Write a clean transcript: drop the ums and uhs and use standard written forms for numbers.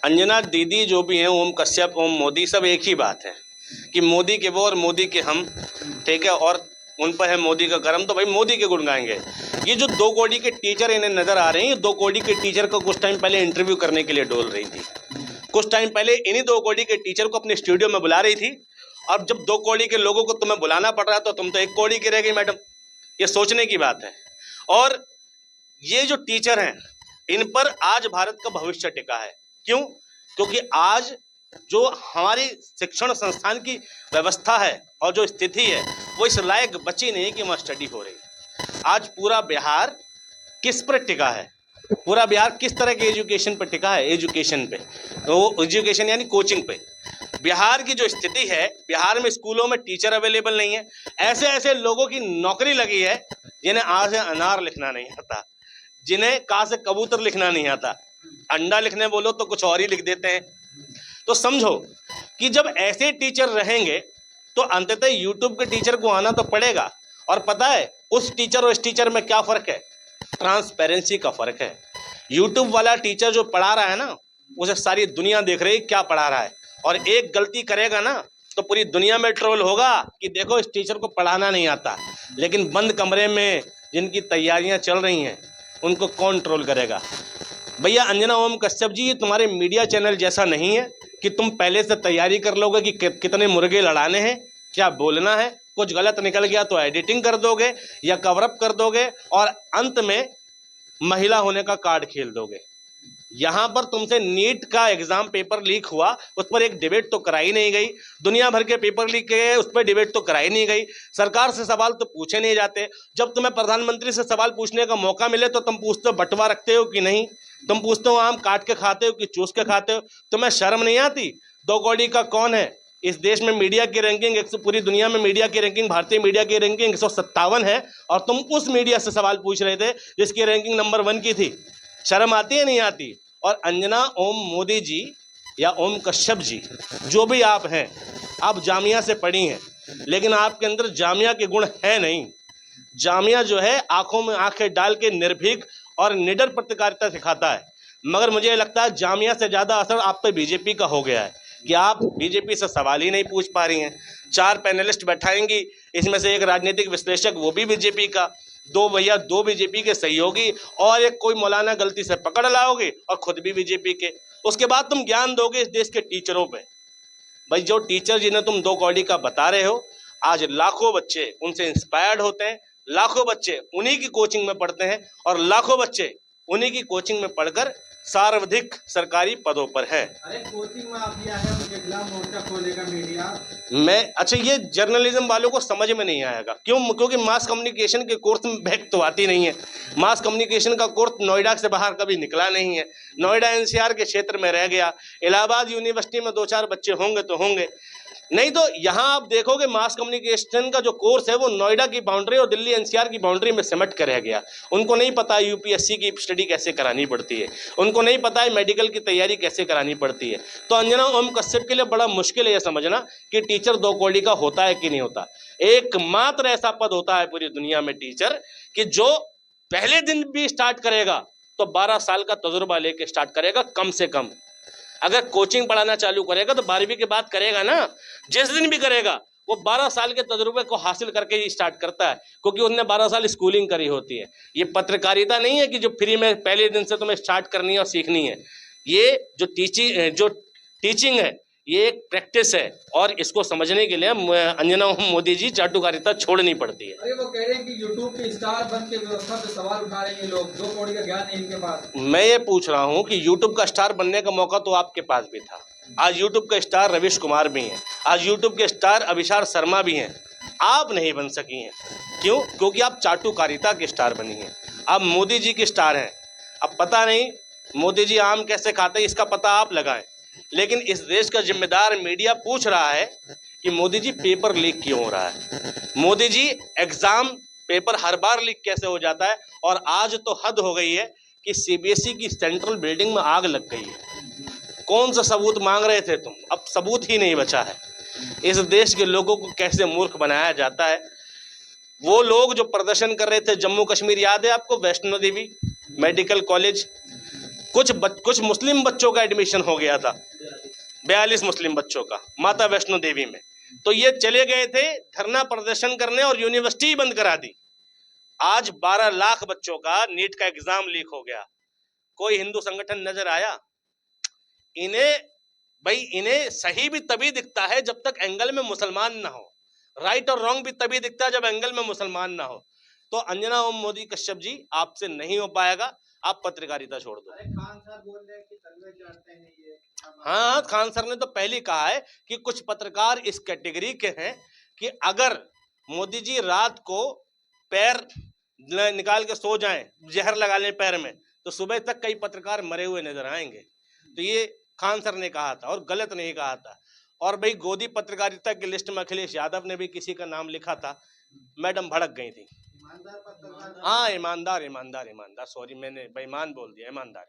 अंजना दीदी जो भी हैं, ओम कश्यप, ओम मोदी, सब एक ही बात है कि मोदी के वो और मोदी के हम, ठीक है, और उन पर है मोदी का करम, तो भाई मोदी के गुण गाएंगे। ये जो 2 कौड़ी के टीचर इन्हें नजर आ रहे हैं, ये 2 कौड़ी के टीचर को कुछ टाइम पहले इंटरव्यू करने के लिए डोल रही थी। कुछ टाइम पहले इन्हीं 2 कौड़ी के टीचर को अपने स्टूडियो में बुला रही थी। अब जब 2 कौड़ी के लोगों को तुम्हें बुलाना पड़ रहा है तो तुम तो 1 कौड़ी की रह गई मैडम। ये सोचने की बात है। और ये जो टीचर हैं, इन पर आज भारत का भविष्य टिका है। क्यों? क्योंकि आज जो हमारी शिक्षण संस्थान की व्यवस्था है और जो स्थिति है, वो इस लायक बची नहीं कि वहाँ स्टडी हो रही। आज पूरा बिहार किस पर टिका है? पूरा बिहार किस तरह के एजुकेशन पर टिका है? एजुकेशन पे, वो एजुकेशन यानी कोचिंग पे। बिहार की जो स्थिति है, बिहार में स्कूलों में टीचर अवेलेबल नहीं है। ऐसे ऐसे लोगों की नौकरी लगी है जिन्हें आ से अनार लिखना नहीं आता, जिन्हें का से कबूतर लिखना नहीं आता, अंडा लिखने बोलो तो कुछ और ही लिख देते हैं। तो समझो कि जब ऐसे टीचर रहेंगे तो अंततः यूट्यूब के टीचर को आना तो पड़ेगा। और पता है उस टीचर और इस टीचर में क्या फर्क है? ट्रांसपेरेंसी का फर्क है। यूट्यूब वाला टीचर जो पढ़ा रहा है ना, उसे सारी दुनिया देख रही क्या पढ़ा रहा है, और एक गलती करेगा ना तो पूरी दुनिया में ट्रोल होगा कि देखो इस टीचर को पढ़ाना नहीं आता। लेकिन बंद कमरे में जिनकी तैयारियां चल रही हैं, उनको कौन ट्रोल करेगा? भैया अंजना ओम कश्यप जी, ये तुम्हारे मीडिया चैनल जैसा नहीं है कि तुम पहले से तैयारी कर लोगे कि कितने मुर्गे लड़ाने हैं, क्या बोलना है, कुछ गलत निकल गया तो एडिटिंग कर दोगे या कवरअप कर दोगे और अंत में महिला होने का कार्ड खेल दोगे। यहाँ पर तुमसे नीट का एग्जाम पेपर लीक हुआ, उस पर एक डिबेट तो कराई नहीं गई। दुनिया भर के पेपर लीक गए, उस पर डिबेट तो कराई नहीं गई। सरकार से सवाल तो पूछे नहीं जाते। जब तुम्हें प्रधानमंत्री से सवाल पूछने का मौका मिले तो तुम पूछते हो बंटवा रखते हो कि नहीं, तुम पूछते हो आम काट के खाते हो कि चूस के खाते हो। तुम्हें शर्म नहीं आती? 2 कौड़ी का कौन है? इस देश में मीडिया की रैंकिंग, पूरी दुनिया में मीडिया की रैंकिंग, भारतीय मीडिया की रैंकिंग 157 है, और तुम उस मीडिया से सवाल पूछ रहे थे जिसकी रैंकिंग नंबर 1 की थी। शर्म आती है नहीं आती? और अंजना ओम मोदी जी या ओम कश्यप जी, जो भी आप हैं, आप जामिया से पढ़ी हैं, लेकिन आपके अंदर जामिया के गुण है नहीं। जामिया जो है आंखों में आंखें डाल के निर्भीक और निडर पत्रकारिता सिखाता है, मगर मुझे लगता है जामिया से ज़्यादा असर आप पे बीजेपी का हो गया है कि आप बीजेपी से सवाल ही नहीं पूछ पा रही हैं। 4 पैनलिस्ट बैठाएंगी, इसमें से एक राजनीतिक विश्लेषक, वो भी बीजेपी का, 2 बीजेपी के सहयोगी, और एक कोई मौलाना गलती से पकड़ लाओगे और खुद भी बीजेपी के। उसके बाद तुम ज्ञान दोगे इस देश के टीचरों पे। भाई जो टीचर जिन्हें तुम 2 कौड़ी का बता रहे हो, आज लाखों बच्चे उनसे इंस्पायर्ड होते हैं, लाखों बच्चे उन्हीं की कोचिंग में पढ़ते हैं, और लाखों बच्चे उन्हीं की कोचिंग में पढ़कर सर्वाधिक सरकारी पदों पर है। अरे कोचिंग में आप किया है, मुझे खिलाफ मोर्चा खोलेगा मीडिया। मैं अच्छा, ये जर्नलिज्म वालों को समझ में नहीं आएगा। क्यों? क्योंकि मास कम्युनिकेशन के कोर्स में बैक तो आती नहीं है। मास कम्युनिकेशन का कोर्स नोएडा से बाहर कभी निकला नहीं है। नोएडा एनसीआर के क्षेत्र में रह गया। इलाहाबाद यूनिवर्सिटी में 2-4 बच्चे होंगे तो होंगे, नहीं तो यहाँ आप देखोगे मास कम्युनिकेशन का जो कोर्स है वो नोएडा की बाउंड्री और दिल्ली एनसीआर की बाउंड्री में सिमट कर रह गया। उनको नहीं पता यूपीएससी की स्टडी कैसे करानी पड़ती है, उनको नहीं पता है मेडिकल की तैयारी कैसे करानी पड़ती है। तो अंजना ओम कश्यप के लिए बड़ा मुश्किल है यह समझना कि टीचर 2 कौड़ी का होता है कि नहीं होता। एकमात्र ऐसा पद होता है पूरी दुनिया में टीचर कि जो पहले दिन भी स्टार्ट करेगा तो 12 साल का तजुर्बा लेके स्टार्ट करेगा कम से कम। अगर कोचिंग पढ़ाना चालू करेगा तो 12वीं के बाद करेगा ना, जिस दिन भी करेगा वो 12 साल के तजुर्बे को हासिल करके ही स्टार्ट करता है, क्योंकि उसने 12 साल स्कूलिंग करी होती है। ये पत्रकारिता नहीं है कि जो फ्री में पहले दिन से तुम्हें स्टार्ट करनी है और सीखनी है। ये जो टीचिंग है ये एक प्रैक्टिस है, और इसको समझने के लिए अंजना मोदी जी चाटुकारिता छोड़नी पड़ती है। अरे वो कह रहे हैं कि यूट्यूब पे स्टार बन के व्यवस्था पे सवाल उठा रहे हैं लोग, 2 कौड़ी का ज्ञान है इनके पास। मैं ये पूछ रहा हूँ कि यूट्यूब का स्टार बनने का मौका तो आपके पास भी था। आज यूट्यूब का स्टार रविश कुमार भी हैं, आज यूट्यूब के स्टार अभिषार शर्मा भी हैं, आप नहीं बन सकी हैं। क्यों? क्योंकि आप चाटुकारिता के स्टार बनी हैं। आप मोदी जी के स्टार हैं। अब पता नहीं मोदी जी आम कैसे खाते हैं, इसका पता आप लगाएं, लेकिन इस देश का जिम्मेदार मीडिया पूछ रहा है कि मोदी जी पेपर लीक क्यों हो रहा है। मोदी जी एग्जाम पेपर हर बार लीक कैसे हो जाता है, और आज तो हद हो गई है कि सीबीएसई की सेंट्रल बिल्डिंग में आग लग गई है। कौन सा सबूत मांग रहे थे तुम? अब सबूत ही नहीं बचा है। इस देश के लोगों को कैसे मूर्ख बनाया जाता है। वो लोग जो प्रदर्शन कर रहे थे जम्मू कश्मीर, याद है आपको? वैष्णो देवी मेडिकल कॉलेज, कुछ मुस्लिम बच्चों का एडमिशन हो गया था, 42 मुस्लिम बच्चों का माता वैष्णो देवी में। तो ये चले गए थे धरना प्रदर्शन करने और यूनिवर्सिटी बंद करा दी। आज 12 लाख बच्चों का नीट का एग्जाम लीक हो गया। कोई हिंदू संगठन नजर आया? इन्हें सही भी तभी दिखता है जब तक एंगल में मुसलमान ना हो, राइट और रॉन्ग भी तभी दिखता है जब एंगल में मुसलमान ना हो। तो अंजना ओम मोदी कश्यप जी, आपसे नहीं हो पाएगा, आप पत्रकारिता छोड़ दो। खान साहब बोल रहे हैं कि तलवे चढ़ते हैं ये। हाँ, खान सर ने तो पहले ही कहा है कि कुछ पत्रकार इस कैटेगरी के हैं कि अगर मोदी जी रात को पैर निकाल के सो जाएं, जहर लगा लें पैर में, तो सुबह तक कई पत्रकार मरे हुए नजर आएंगे। तो ये खान सर ने कहा था और गलत नहीं कहा था। और भाई गोदी पत्रकारिता की लिस्ट में अखिलेश यादव ने भी किसी का नाम लिखा था, मैडम भड़क गई थी। ईमानदार पत्रकार। हाँ, ईमानदार, सॉरी मैंने बेईमान बोल दिया, ईमानदार।